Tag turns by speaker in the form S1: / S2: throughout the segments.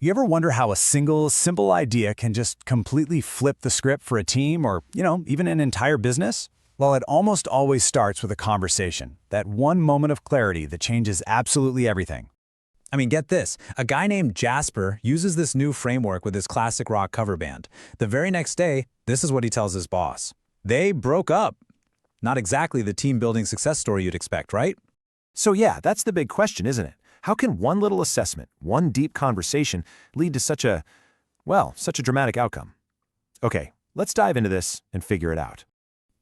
S1: You ever wonder how a single, simple idea can just completely flip the script for a team or, even an entire business? Well, it almost always starts with a conversation, that one moment of clarity that changes absolutely everything. I mean, get this. A guy named Jasper uses this new framework with his classic rock cover band. The very next day, this is what he tells his boss. They broke up. Not exactly the team-building success story you'd expect, right?
S2: So yeah, that's the big question, isn't it? How can one little assessment, one deep conversation, lead to such a dramatic outcome? Okay, let's dive into this and figure it out.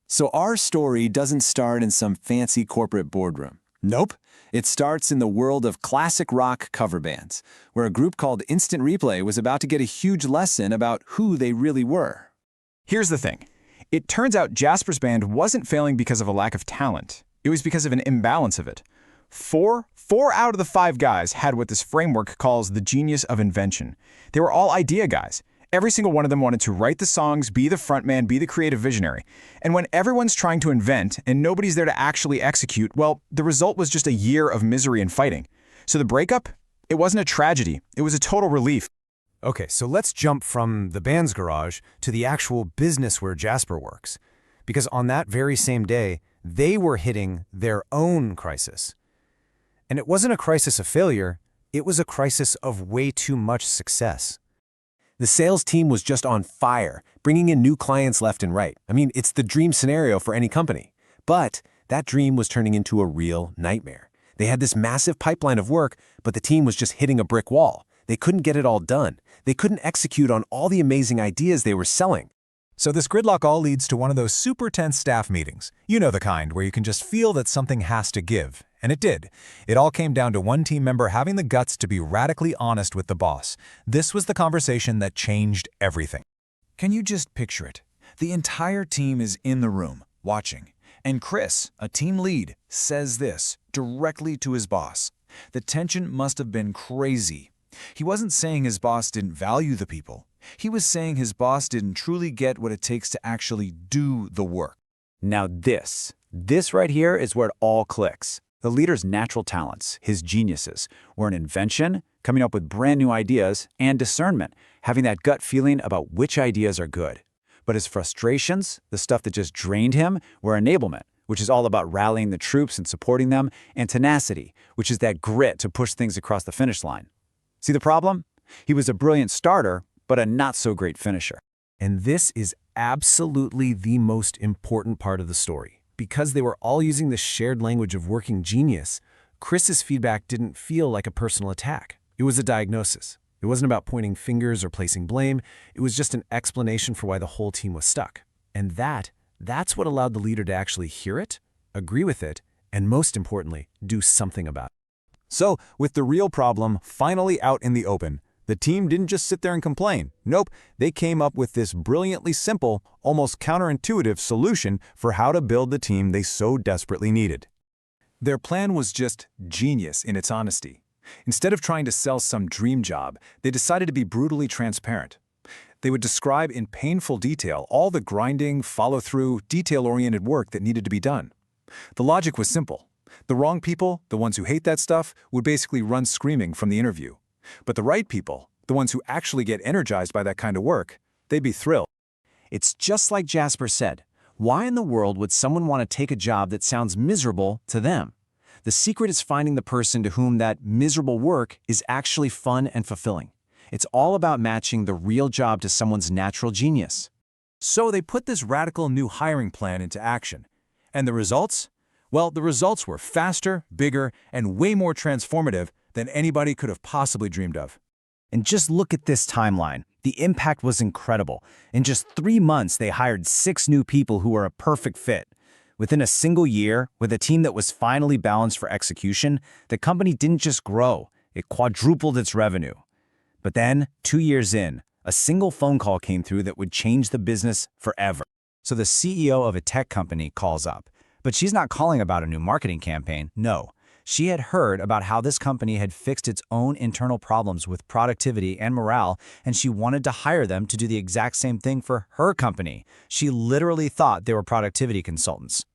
S3: So our story doesn't start in some fancy corporate boardroom. Nope. It starts in the world of classic rock cover bands, where a group called Instant Replay was about to get a huge lesson about who they really were.
S4: Here's the thing. It turns out Jasper's band wasn't failing because of a lack of talent. It was because of an imbalance of it. Four out of the 5 guys had what this framework calls the genius of invention. They were all idea guys. Every single one of them wanted to write the songs, be the frontman, be the creative visionary. And when everyone's trying to invent and nobody's there to actually execute, well, the result was just a year of misery and fighting. So the breakup, it wasn't a tragedy. It was a total relief.
S2: Okay, so let's jump from the band's garage to the actual business where Jasper works. Because on that very same day, they were hitting their own crisis. And it wasn't a crisis of failure, it was a crisis of way too much success. The sales team was just on fire, bringing in new clients left and right. I mean, it's the dream scenario for any company. But that dream was turning into a real nightmare. They had this massive pipeline of work, but the team was just hitting a brick wall. They couldn't get it all done. They couldn't execute on all the amazing ideas they were selling.
S1: So this gridlock all leads to one of those super tense staff meetings. You know the kind where you can just feel that something has to give. And it did. It all came down to one team member having the guts to be radically honest with the boss. This was the conversation that changed everything.
S5: Can you just picture it? The entire team is in the room, watching. And Chris, a team lead, says this directly to his boss. The tension must have been crazy. He wasn't saying his boss didn't value the people. He was saying his boss didn't truly get what it takes to actually do the work.
S6: Now this right here is where it all clicks. The leader's natural talents, his geniuses, were an invention, coming up with brand new ideas, and discernment, having that gut feeling about which ideas are good. But his frustrations, the stuff that just drained him, were enablement, which is all about rallying the troops and supporting them, and tenacity, which is that grit to push things across the finish line. See the problem? He was a brilliant starter, but a not-so-great finisher.
S2: And this is absolutely the most important part of the story. Because they were all using the shared language of working genius, Chris's feedback didn't feel like a personal attack. It was a diagnosis. It wasn't about pointing fingers or placing blame. It was just an explanation for why the whole team was stuck. And that's what allowed the leader to actually hear it, agree with it, and most importantly, do something about it.
S1: So, with the real problem finally out in the open, the team didn't just sit there and complain. Nope, they came up with this brilliantly simple, almost counterintuitive solution for how to build the team they so desperately needed. Their plan was just genius in its honesty. Instead of trying to sell some dream job, they decided to be brutally transparent. They would describe in painful detail all the grinding, follow-through, detail-oriented work that needed to be done. The logic was simple. The wrong people, the ones who hate that stuff, would basically run screaming from the interview. But the right people, the ones who actually get energized by that kind of work, they'd be thrilled.
S3: It's just like Jasper said. Why in the world would someone want to take a job that sounds miserable to them? The secret is finding the person to whom that miserable work is actually fun and fulfilling. It's all about matching the real job to someone's natural genius.
S1: So they put this radical new hiring plan into action. And the results? Well, the results were faster, bigger, and way more transformative than anybody could have possibly dreamed of.
S6: And just look at this timeline. The impact was incredible. In just 3 months, they hired 6 new people who were a perfect fit. Within a single year, with a team that was finally balanced for execution, the company didn't just grow, it quadrupled its revenue. But then, 2 years in, a single phone call came through that would change the business forever. So the CEO of a tech company calls up. But she's not calling about a new marketing campaign, no. She had heard about how this company had fixed its own internal problems with productivity and morale, and she wanted to hire them to do the exact same thing for her company. She literally thought they were productivity consultants.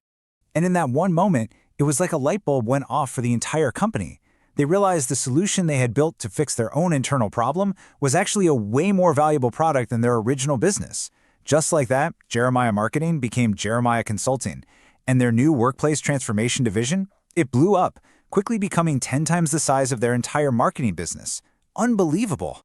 S5: And in that one moment, it was like a light bulb went off for the entire company. They realized the solution they had built to fix their own internal problem was actually a way more valuable product than their original business. Just like that, Jeremiah Marketing became Jeremiah Consulting, and their new workplace transformation division, it blew up, quickly becoming 10 times the size of their entire marketing business. Unbelievable.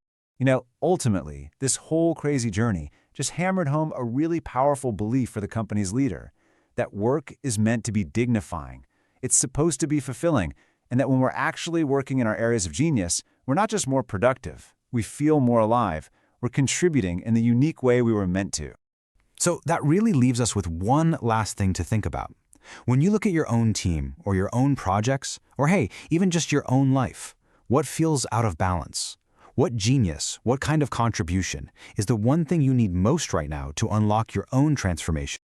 S3: Ultimately, this whole crazy journey just hammered home a really powerful belief for the company's leader, that work is meant to be dignifying. It's supposed to be fulfilling, and that when we're actually working in our areas of genius, we're not just more productive, we feel more alive, we're contributing in the unique way we were meant to.
S2: So that really leaves us with one last thing to think about. When you look at your own team or your own projects, or hey, even just your own life, what feels out of balance? What genius, what kind of contribution is the one thing you need most right now to unlock your own transformation?